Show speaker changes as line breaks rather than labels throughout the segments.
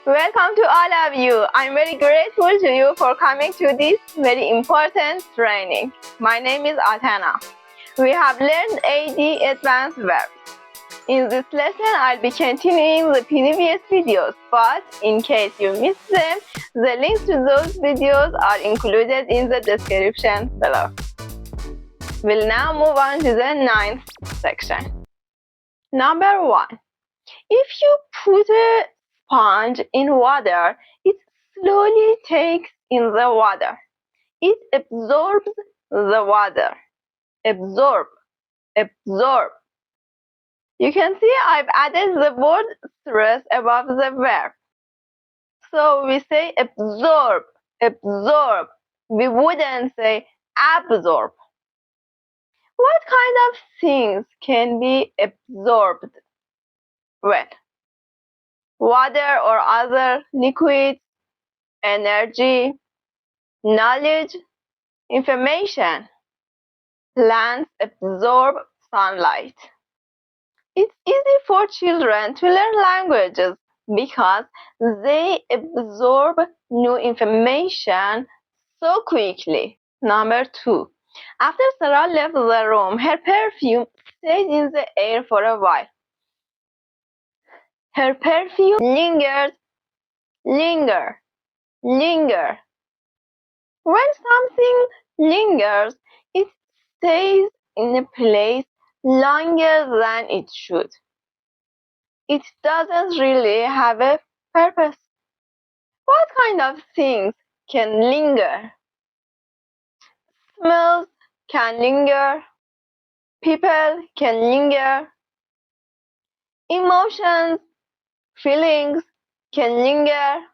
Welcome to all of you. I'm very grateful to you for coming to this very important training. My name is Atena. We have learned 80 advanced verbs. In this lesson, I'll be continuing the previous videos, but in case you missed them, the links to those videos are included in the description below. We'll now move on to the ninth section. Number 1. If you put a sponge in water, it slowly takes in the water. It absorbs the water. Absorb. You can see I've added the word stress above the verb. So we say absorb. We wouldn't say absorb. What kind of things can be absorbed? Well, water or other liquids, energy, knowledge, information. Plants absorb sunlight. It's easy for children to learn languages because they absorb new information so quickly. Number 2. After Sarah left the room, her perfume stayed in the air for a while. Her perfume lingered. Linger. When something lingers, it stays in a place longer than it should. It doesn't really have a purpose. What kind of things can linger? Smells can linger. People can linger. Emotions, feelings can linger.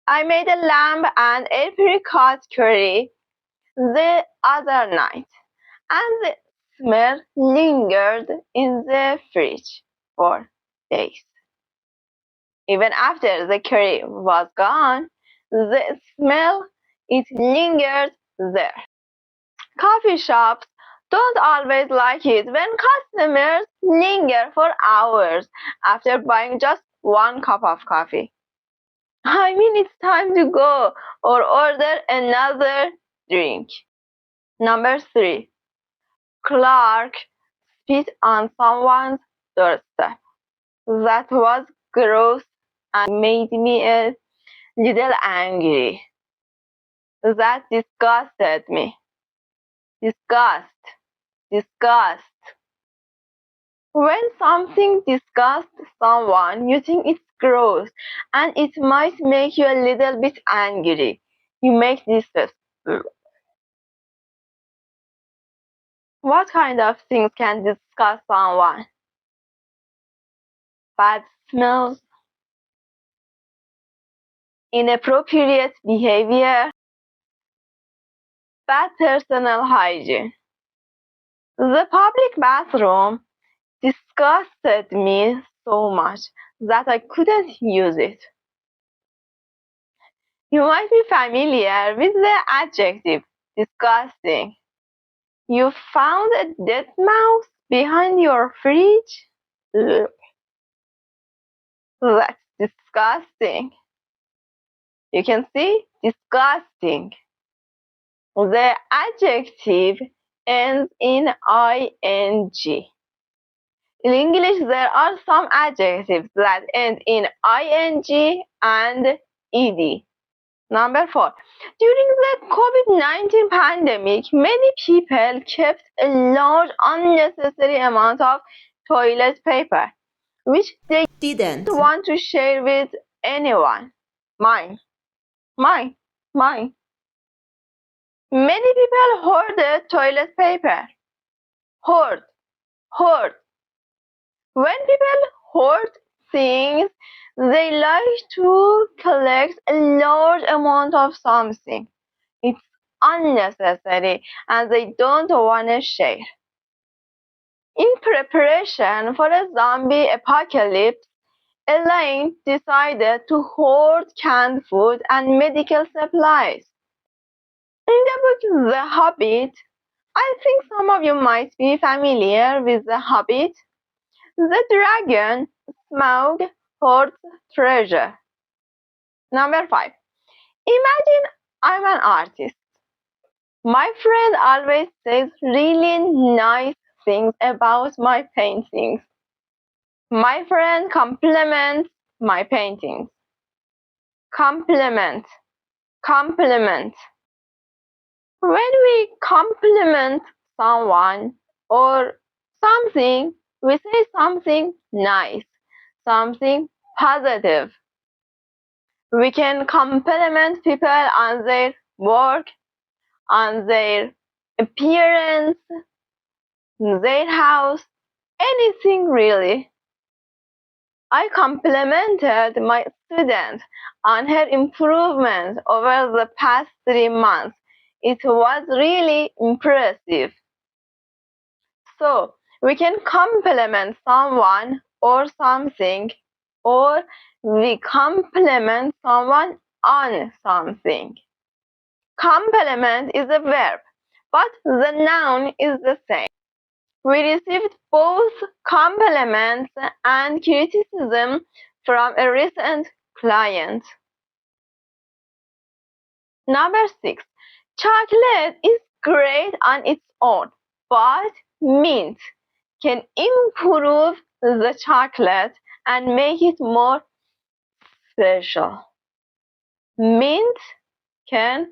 I made a lamb and apricot curry the other night, and the smell lingered in the fridge for days. Even after the curry was gone, the smell, it lingered there. Coffee shops don't always like it when customers linger for hours after buying just one cup of coffee. I mean, it's time to go or order another drink. Number 3. Clark spit on someone's doorstep. That was gross and made me a little angry. That disgusted me. Disgust. When something disgusts someone, you think it's gross and it might make you a little bit angry. You make this face. What kind of things can disgust someone? Bad smells, inappropriate behavior, bad personal hygiene. The public bathroom disgusted me so much that I couldn't use it. You might be familiar with the adjective disgusting. You found a dead mouse behind your fridge? Ugh. That's disgusting. You can see disgusting. The adjective ends in ing. In English, there are some adjectives that end in ing and ed. Number 4. During the COVID-19 pandemic, many people kept a large unnecessary amount of toilet paper, which they didn't want to share with anyone. Mine. Many people hoarded toilet paper. Hoard. When people hoard things, they like to collect a large amount of something. It's unnecessary and they don't want to share. In preparation for a zombie apocalypse, Elaine decided to hoard canned food and medical supplies. In the book The Hobbit, I think some of you might be familiar with The Hobbit. The dragon, Smaug, hoards treasure. Number 5. Imagine I'm an artist. My friend always says really nice things about my paintings. My friend compliments my paintings. Compliment, compliment. When we compliment someone or something, we say something nice, something positive. We can compliment people on their work, on their appearance, their house, anything really. I complimented my student on her improvement over the past 3 months. It was really impressive. So, we can compliment someone or something, or we compliment someone on something. Compliment is a verb, but the noun is the same. We received both compliments and criticism from a recent client. Number 6. Chocolate is great on its own, but mint can improve the chocolate and make it more special. Mint can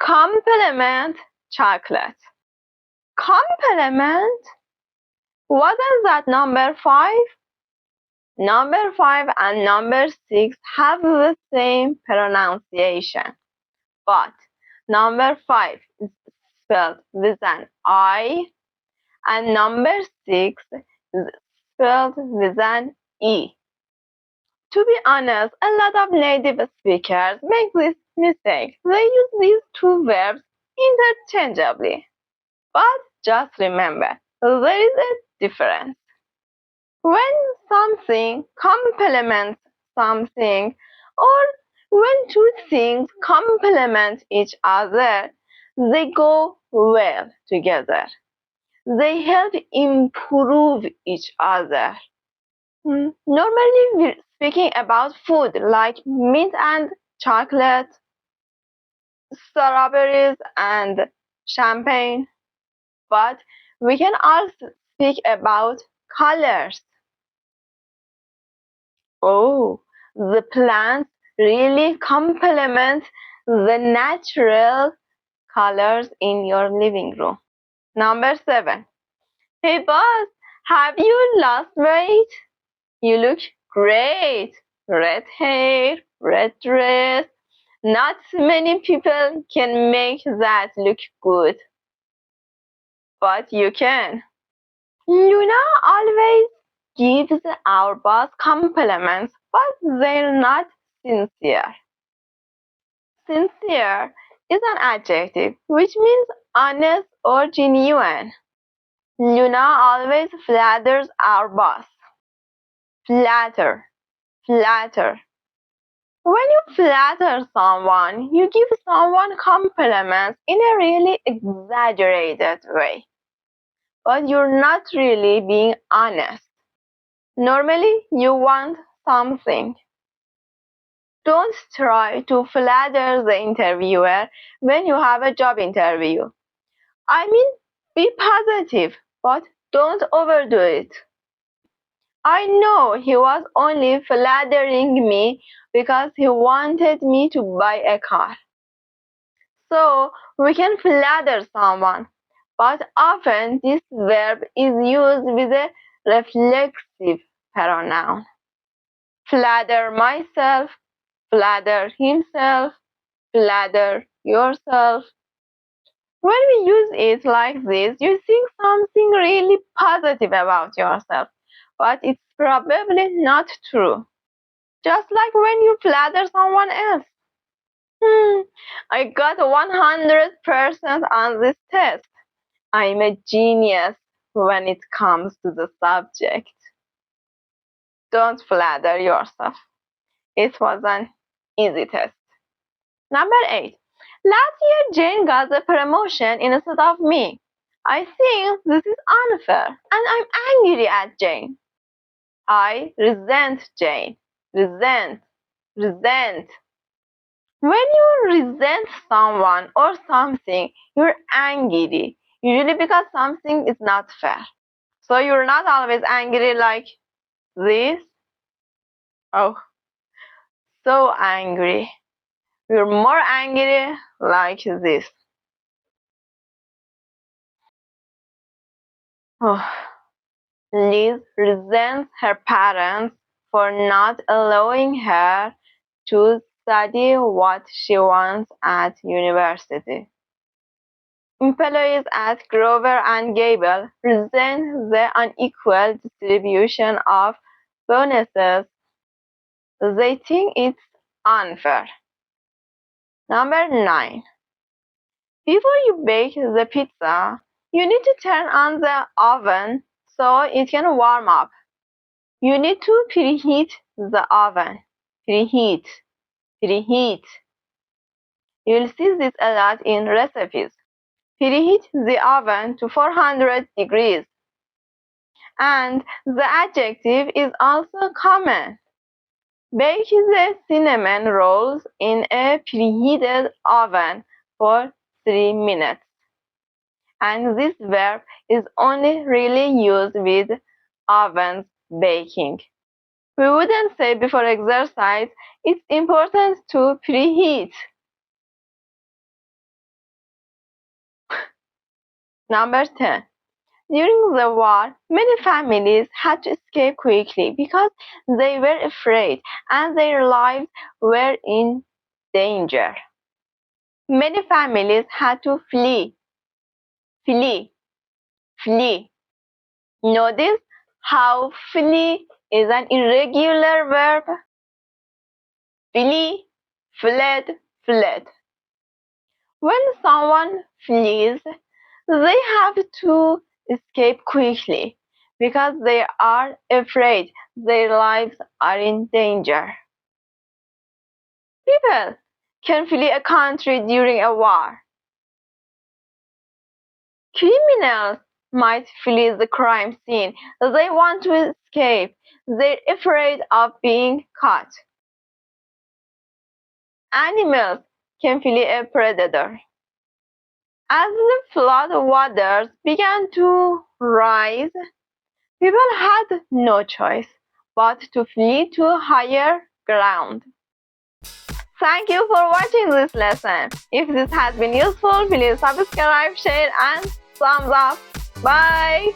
complement chocolate. Complement? Wasn't that number 5? Number 5 and number 6 have the same pronunciation, but number 5 is spelled with an I and number 6 is spelled with an E. To be honest, a lot of native speakers make this mistake. They use these two verbs interchangeably. But just remember, there is a difference. When something complements something, or when two things complement each other, they go well together. They help improve each other. Normally, we're speaking about food like mint and chocolate, strawberries and champagne, but we can also speak about colors. Oh, the plants really complement the natural colors in your living room. Number 7. Hey boss, have you lost weight? You look great. Red hair, red dress. Not many people can make that look good. But you can. Luna always gives our boss compliments, but they're not sincere. Sincere is an adjective which means honest or genuine. Luna always flatters our boss. Flatter, flatter. When you flatter someone, you give someone compliments in a really exaggerated way. But you're not really being honest. Normally, you want something. Don't try to flatter the interviewer when you have a job interview. I mean, be positive, but don't overdo it. I know he was only flattering me because he wanted me to buy a car. So, we can flatter someone, but often this verb is used with a reflexive pronoun. Flatter myself, flatter himself, flatter yourself. When we use it like this, you think something really positive about yourself, but it's probably not true. Just like when you flatter someone else. I got 100% on this test. I'm a genius when it comes to the subject. Don't flatter yourself. It was an easy test. Number 8. Last year Jane got the promotion instead of me. I think this is unfair and I'm angry at Jane. I resent Jane. Resent. Resent. When you resent someone or something, you're angry, usually because something is not fair. So you're not always angry like this. Oh, so angry. You're more angry like this. Oh. Liz resents her parents for not allowing her to study what she wants at university. Employees at Grover and Gable resent the unequal distribution of bonuses. They think it's unfair. Number 9. Before you bake the pizza, you need to turn on the oven so it can warm up. You need to preheat the oven. Preheat. Preheat. You'll see this a lot in recipes. Preheat the oven to 400 degrees. And the adjective is also common. Bake the cinnamon rolls in a preheated oven for 3 minutes. And this verb is only really used with ovens baking. We wouldn't say before exercise, it's important to preheat. Number 10. During the war, many families had to escape quickly because they were afraid and their lives were in danger. Many families had to flee. Flee. Flee. Notice how flee is an irregular verb. Flee, fled, fled. When someone flees, they have to escape quickly because they are afraid their lives are in danger. People can flee a country during a war. Criminals might flee the crime scene. They want to escape. They're afraid of being caught. Animals can flee a predator. As the flood waters began to rise, people had no choice but to flee to higher ground. Thank you for watching this lesson. If this has been useful, please subscribe, share, and thumbs up. Bye!